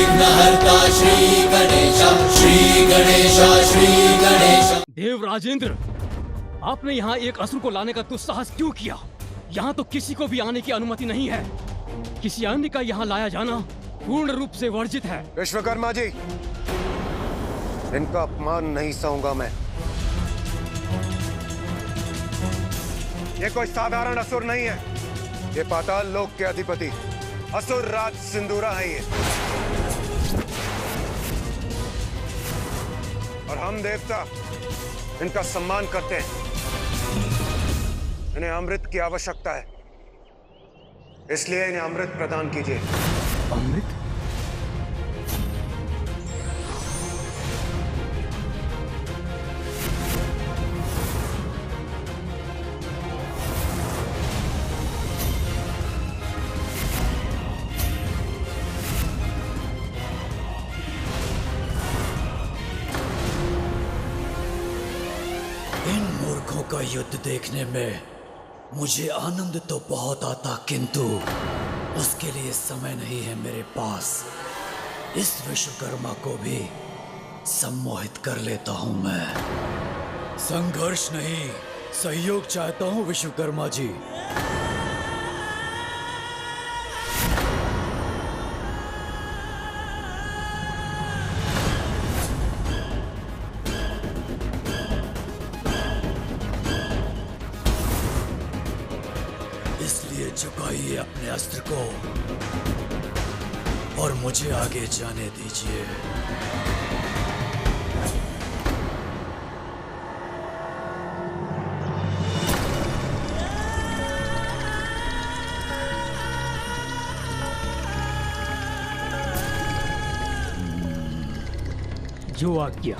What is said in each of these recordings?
विघ्नहर्ता श्री गणेश, श्री गणेश, श्री गणेश। देव राजेंद्र, आपने यहाँ एक असुर को लाने का दुस्साहस क्यों किया? यहाँ तो किसी को भी आने की अनुमति नहीं है। किसी अन्य का यहाँ लाया जाना पूर्ण रूप से वर्जित है। विश्वकर्मा जी, इनका अपमान नहीं सहूंगा मैं। ये कोई साधारण असुर नहीं है, ये पाताल लोक के अधिपति असुर राज सिंदूरा है ये। और हम देवता इनका सम्मान करते हैं। इन्हें अमृत की आवश्यकता है, इसलिए इन्हें अमृत प्रदान कीजिए। अमृत? इन मूर्खों का युद्ध देखने में मुझे आनंद तो बहुत आता, किंतु उसके लिए समय नहीं है मेरे पास। इस विश्वकर्मा को भी सम्मोहित कर लेता हूं मैं। संघर्ष नहीं, सहयोग चाहता हूं विश्वकर्मा जी। इसलिए झुकाइए अपने अस्त्र को और मुझे आगे जाने दीजिए। जो आज्ञा।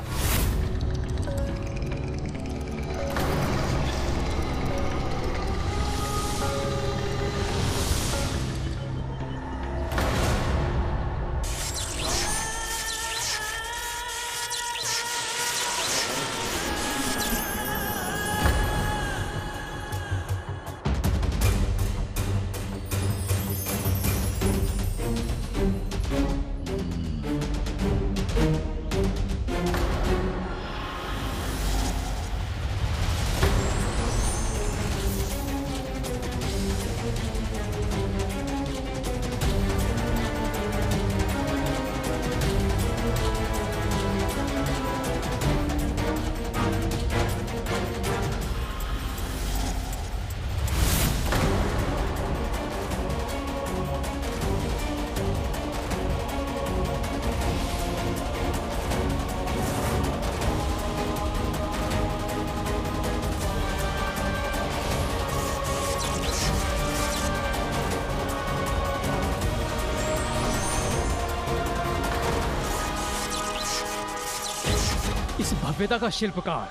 इस भव्यता का शिल्पकार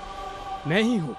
मैं ही हूं।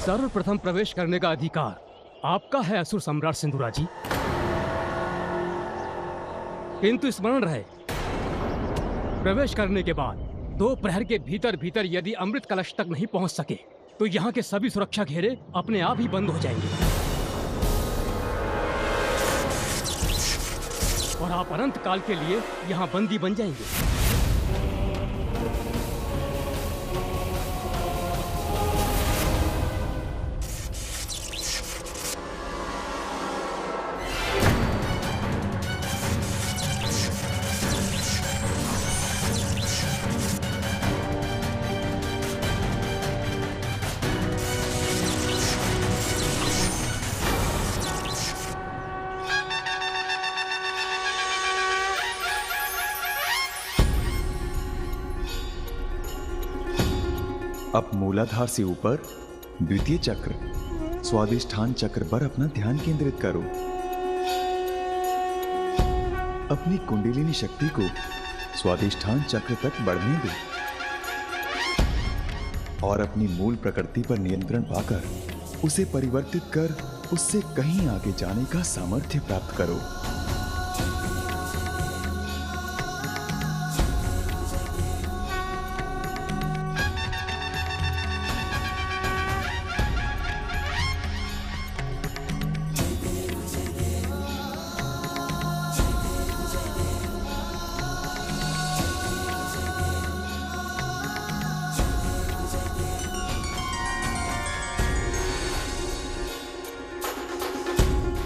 सर्वप्रथम प्रवेश करने का अधिकार आपका है असुर सम्राट सिंदूरा जी, किंतु स्मरण रहे, प्रवेश करने के बाद 2 प्रहर के भीतर भीतर यदि अमृत कलश तक नहीं पहुंच सके तो यहाँ के सभी सुरक्षा घेरे अपने आप ही बंद हो जाएंगे और आप अनंत काल के लिए यहाँ बंदी बन जाएंगे। अब मूलाधार से ऊपर द्वितीय चक्र स्वादिष्ठान चक्र पर अपना ध्यान केंद्रित करो। अपनी कुंडलिनी शक्ति को स्वादिष्ठान चक्र तक बढ़ने दो और अपनी मूल प्रकृति पर नियंत्रण पाकर उसे परिवर्तित कर उससे कहीं आगे जाने का सामर्थ्य प्राप्त करो।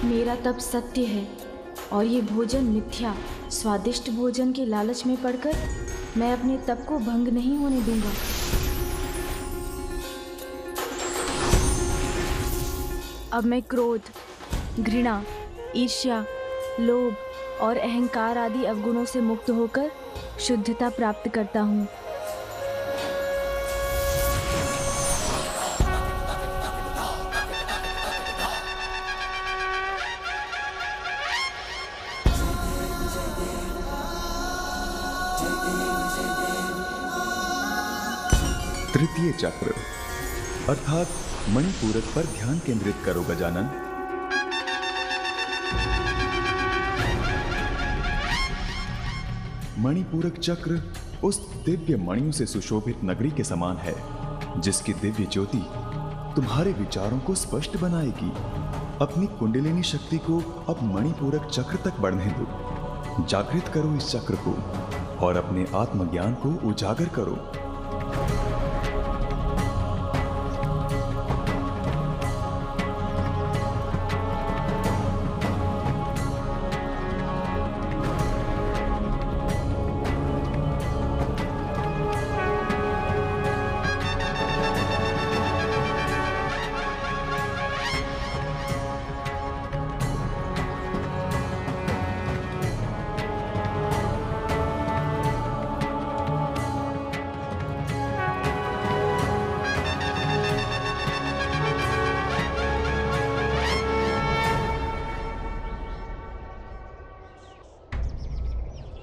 मेरा तप सत्य है और ये भोजन मिथ्या। स्वादिष्ट भोजन के लालच में पड़कर मैं अपने तप को भंग नहीं होने दूंगा। अब मैं क्रोध, घृणा, ईर्ष्या, लोभ और अहंकार आदि अवगुणों से मुक्त होकर शुद्धता प्राप्त करता हूँ। तृतीय चक्र अर्थात मणिपूरक पर ध्यान केंद्रित करो गजानन। मणिपूरक चक्र उस दिव्य मणियों से सुशोभित नगरी के समान है जिसकी दिव्य ज्योति तुम्हारे विचारों को स्पष्ट बनाएगी। अपनी कुंडलिनी शक्ति को अब मणिपूरक चक्र तक बढ़ने दो। जागृत करो इस चक्र को और अपने आत्मज्ञान को उजागर करो।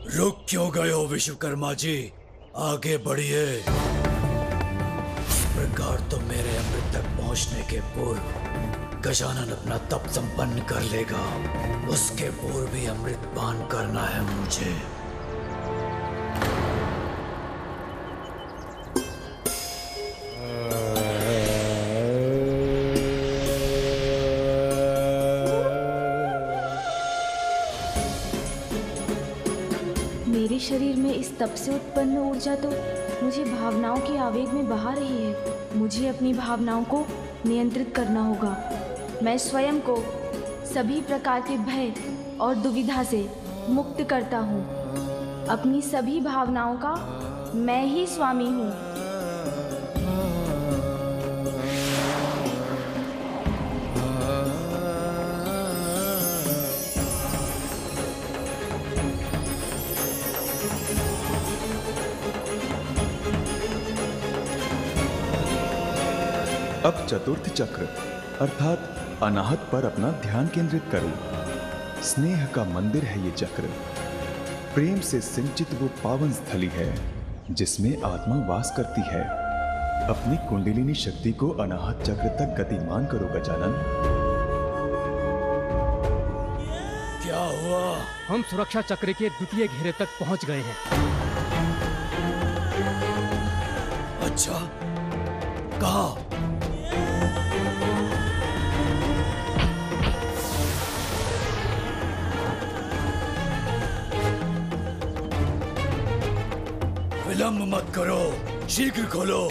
रुक क्यों गए हो विश्वकर्मा जी? आगे बढ़िए। इस प्रकार तो मेरे अमृत तक पहुंचने के पूर्व गजानन अपना तप संपन्न कर लेगा। उसके पूर्व भी अमृत पान करना है मुझे। मेरे शरीर में इस तप से उत्पन्न ऊर्जा तो मुझे भावनाओं के आवेग में बहा रही है। मुझे अपनी भावनाओं को नियंत्रित करना होगा। मैं स्वयं को सभी प्रकार के भय और दुविधा से मुक्त करता हूँ। अपनी सभी भावनाओं का मैं ही स्वामी हूँ। अब चतुर्थ चक्र अर्थात अनाहत पर अपना ध्यान केंद्रित करो। स्नेह का मंदिर है ये चक्र। प्रेम से सिंचित वो पावन स्थली है जिसमें आत्मा वास करती है। अपनी कुंडलिनी शक्ति को अनाहत चक्र तक गतिमान करो गजानन। क्या हुआ? हम सुरक्षा चक्र के द्वितीय घेरे तक पहुंच गए हैं। अच्छा, कहाँ? विलंब मत करो, शीघ्र खोलो।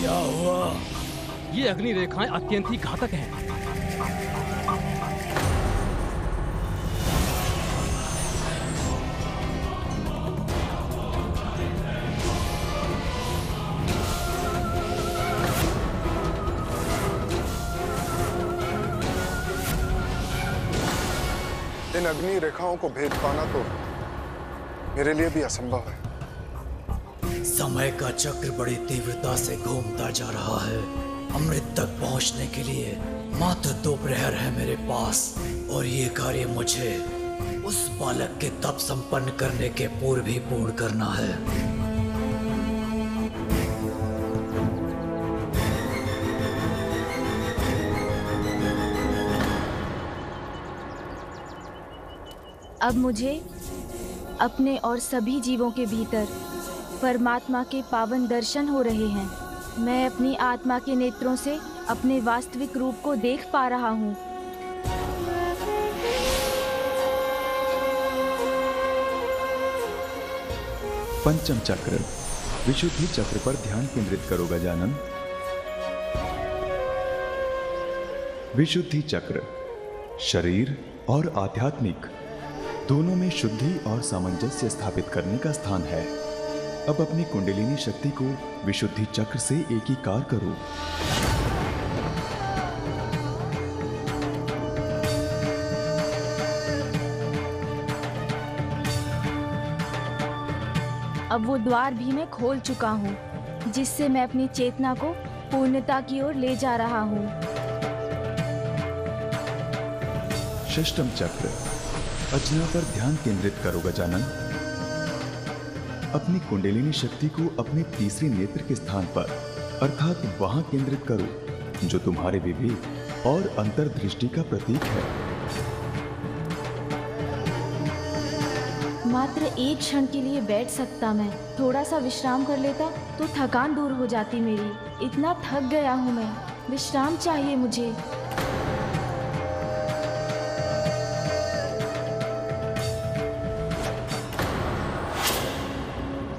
क्या हुआ? ये अग्नि रेखाएं अत्यंत ही घातक हैं। इन अग्नि रेखाओं को भेद पाना तो मेरे लिए भी असंभव है। समय का चक्र बड़ी तीव्रता से घूमता जा रहा है। अमृत तक पहुंचने के लिए मात्र 2 प्रहर है मेरे पास, और ये कार्य मुझे उस बालक के तप संपन्न करने के पूर्व ही पूर्ण करना है। अब मुझे अपने और सभी जीवों के भीतर परमात्मा के पावन दर्शन हो रहे हैं। मैं अपनी आत्मा के नेत्रों से अपने वास्तविक रूप को देख पा रहा हूँ। पंचम चक्र, विशुद्धि चक्र पर ध्यान केंद्रित करो गजानन। विशुद्धि चक्र शरीर और आध्यात्मिक दोनों में शुद्धि और सामंजस्य स्थापित करने का स्थान है। अब अपनी कुंडलिनी शक्ति को विशुद्धि चक्र से एकीकार करो। अब वो द्वार भी मैं खोल चुका हूँ, जिससे मैं अपनी चेतना को पूर्णता की ओर ले जा रहा हूँ। षष्ठम चक्र, अचना पर ध्यान केंद्रित करो गजानन। अपनी कुंडलिनी शक्ति को अपने तीसरे नेत्र के स्थान पर अर्थात वहां केंद्रित करो जो तुम्हारे विवेक और अंतर्दृष्टि का प्रतीक है। मात्र एक क्षण के लिए बैठ सकता मैं, थोड़ा सा विश्राम कर लेता तो थकान दूर हो जाती मेरी। इतना थक गया हूँ मैं, विश्राम चाहिए मुझे।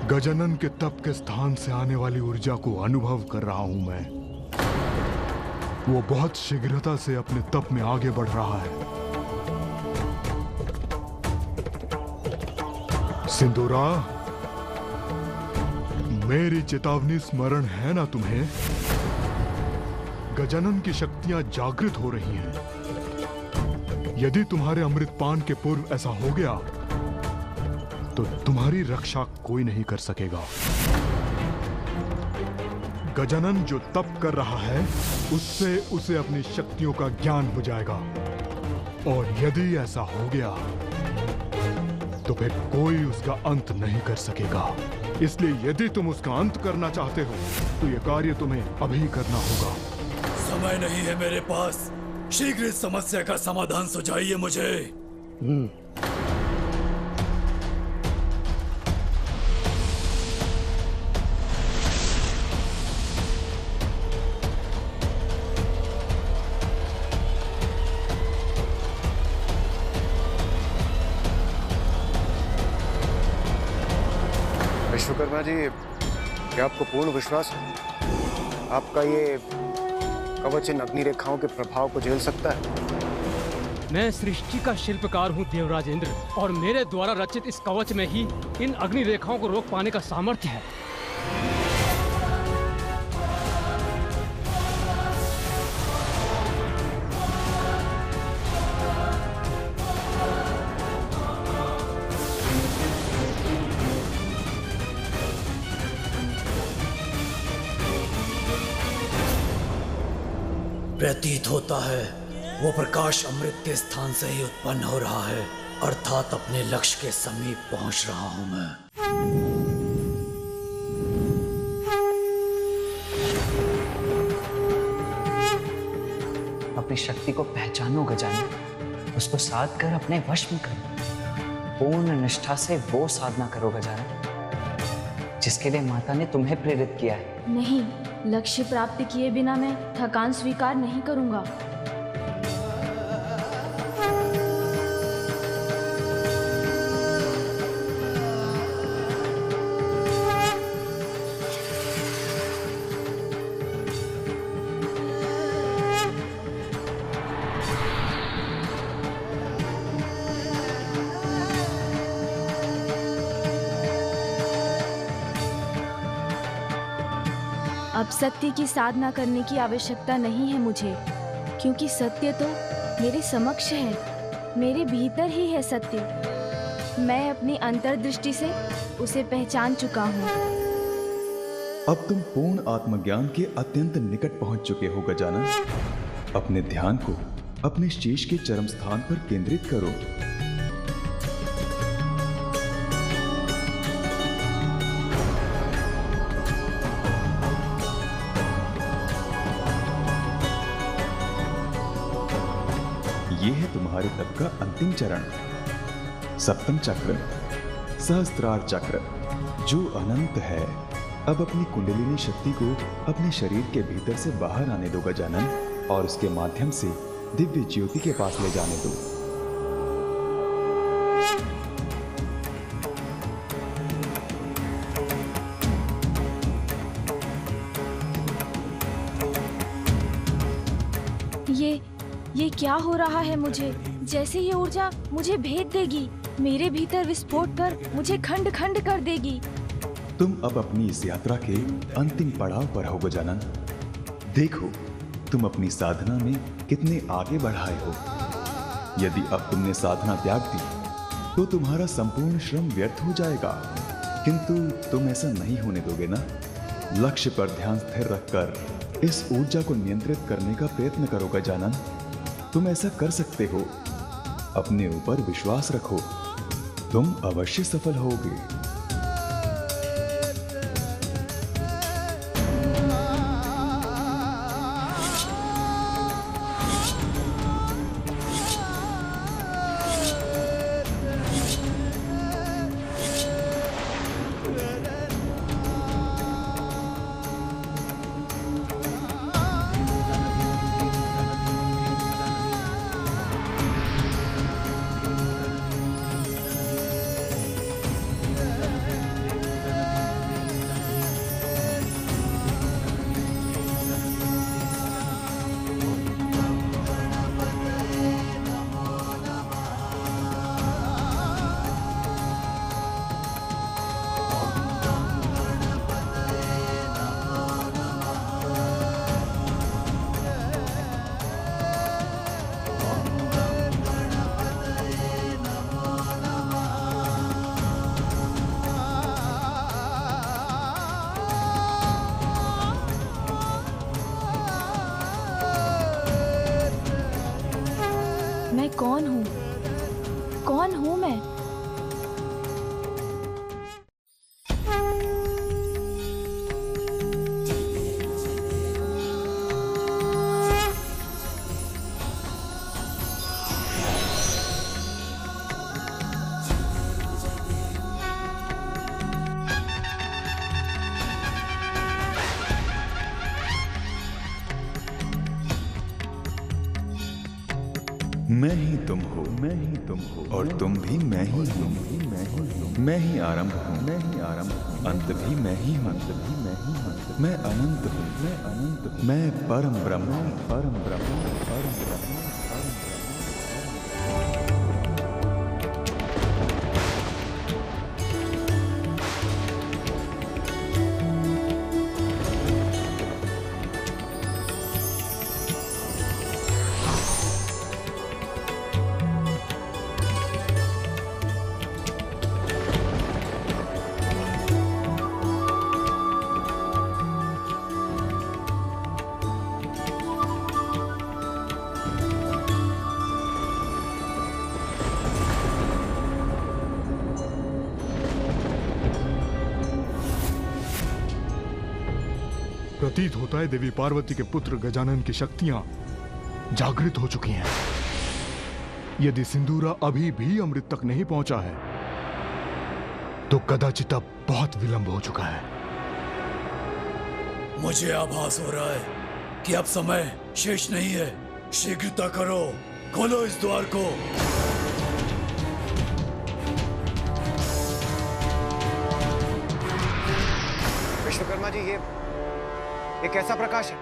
गजानन के तप के स्थान से आने वाली ऊर्जा को अनुभव कर रहा हूं मैं। वो बहुत शीघ्रता से अपने तप में आगे बढ़ रहा है। सिंदूरा, मेरी चेतावनी स्मरण है ना तुम्हें? गजानन की शक्तियां जागृत हो रही हैं। यदि तुम्हारे अमृतपान के पूर्व ऐसा हो गया तो तुम्हारी रक्षा कोई नहीं कर सकेगा। गजानन जो तप कर रहा है उससे उसे अपनी शक्तियों का ज्ञान हो जाएगा, और यदि ऐसा हो गया तो फिर कोई उसका अंत नहीं कर सकेगा। इसलिए यदि तुम उसका अंत करना चाहते हो तो यह कार्य तुम्हें अभी करना होगा। समय नहीं है मेरे पास, शीघ्र इस समस्या का समाधान सुझाइए मुझे। विश्वकर्मा जी, क्या आपको पूर्ण विश्वास है आपका ये कवच इन अग्नि रेखाओं के प्रभाव को झेल सकता है? मैं सृष्टि का शिल्पकार हूँ देवराज इंद्र, और मेरे द्वारा रचित इस कवच में ही इन अग्नि रेखाओं को रोक पाने का सामर्थ्य है। प्रतीत होता है वो प्रकाश अमृत के स्थान से ही उत्पन्न हो रहा है, अर्थात अपने लक्ष्य के समीप पहुंच रहा हूं मैं। अपनी शक्ति को पहचानो गजानन, उसको साध कर अपने वश में करो। पूर्ण निष्ठा से वो साधना करो गजानन जिसके लिए माता ने तुम्हें प्रेरित किया है। नहीं, लक्ष्य प्राप्त किए बिना मैं थकान स्वीकार नहीं करूंगा। अब सत्य की साधना करने की आवश्यकता नहीं है मुझे, क्योंकि सत्य तो मेरे समक्ष है, मेरे भीतर ही है सत्य। मैं अपनी अंतर्दृष्टि से उसे पहचान चुका हूँ। अब तुम पूर्ण आत्मज्ञान के अत्यंत निकट पहुंच चुके हो गजानन। अपने ध्यान को अपने शीश के चरम स्थान पर केंद्रित करो। यह है तुम्हारे तप का अंतिम चरण, सप्तम चक्र, सहस्त्रार चक्र, जो अनंत है। अब अपनी कुंडलिनी शक्ति को अपने शरीर के भीतर से बाहर आने दो गजानन, और उसके माध्यम से दिव्य ज्योति के पास ले जाने दो। ये क्या हो रहा है मुझे? जैसे ये ऊर्जा मुझे भेद देगी, मेरे भीतर विस्फोट कर मुझे खंड खंड कर देगी। तुम अब अपनी इस यात्रा के अंतिम पड़ाव पर हो गजानन। देखो तुम अपनी साधना में कितने आगे बढ़ाए हो। यदि अब तुमने साधना त्याग दी तो तुम्हारा संपूर्ण श्रम व्यर्थ हो जाएगा, किंतु तुम ऐसा नहीं होने दोगे ना। लक्ष्य पर ध्यान स्थिर रखकर इस ऊर्जा को नियंत्रित करने का प्रयत्न करो गजानन। तुम ऐसा कर सकते हो। अपने ऊपर विश्वास रखो, तुम अवश्य सफल होगे। मैं कौन हूँ? कौन हूँ मैं? मैं ही तुम हो, मैं ही तुम हो, और तुम भी मैं ही हूँ। मैं ही आरंभ हूँ, मैं ही आरंभ हूँ, अंत भी मैं ही हूँ, अंत भी मैं ही हूँ। मैं अनंत हूँ, मैं अनंत हूँ, मैं परम ब्रह्म, परम ब्रह्म, परम ब्रह्म। प्रतीत होता है देवी पार्वती के पुत्र गजानन की शक्तियां जागृत हो चुकी हैं। यदि सिंदूरा अभी भी अमृत तक नहीं पहुंचा है तो कदाचित अब बहुत विलंब हो चुका है। मुझे आभास हो रहा है कि अब समय शेष नहीं है। शीघ्रता करो, खोलो इस द्वार को। विश्वकर्मा जी, ये कैसा प्रकाश है?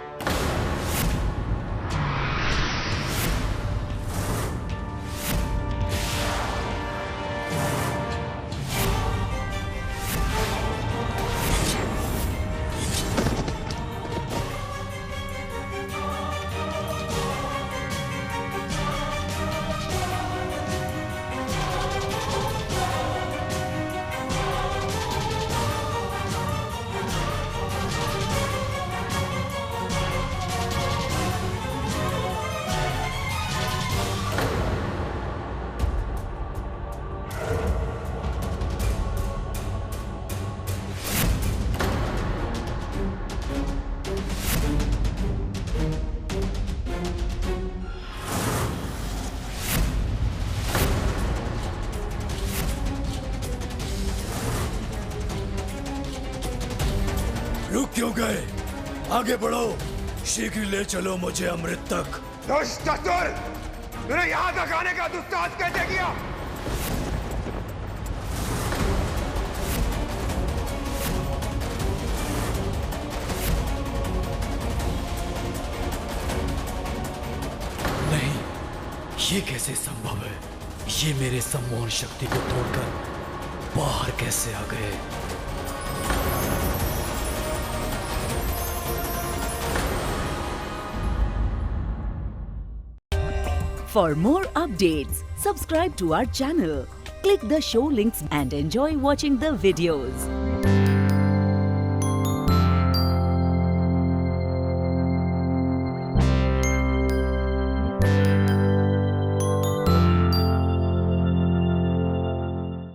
क्यों गए? आगे बढ़ो, शीघ्र ले चलो मुझे अमृत तक। दुष्ट असुर, तूने यहाँ तक आने का दुस्साहस कैसे किया? नहीं, ये कैसे संभव है? ये मेरे सम्मोहन शक्ति को तोड़कर बाहर कैसे आ गए? For more updates, subscribe to our channel, click the show links and enjoy watching the videos.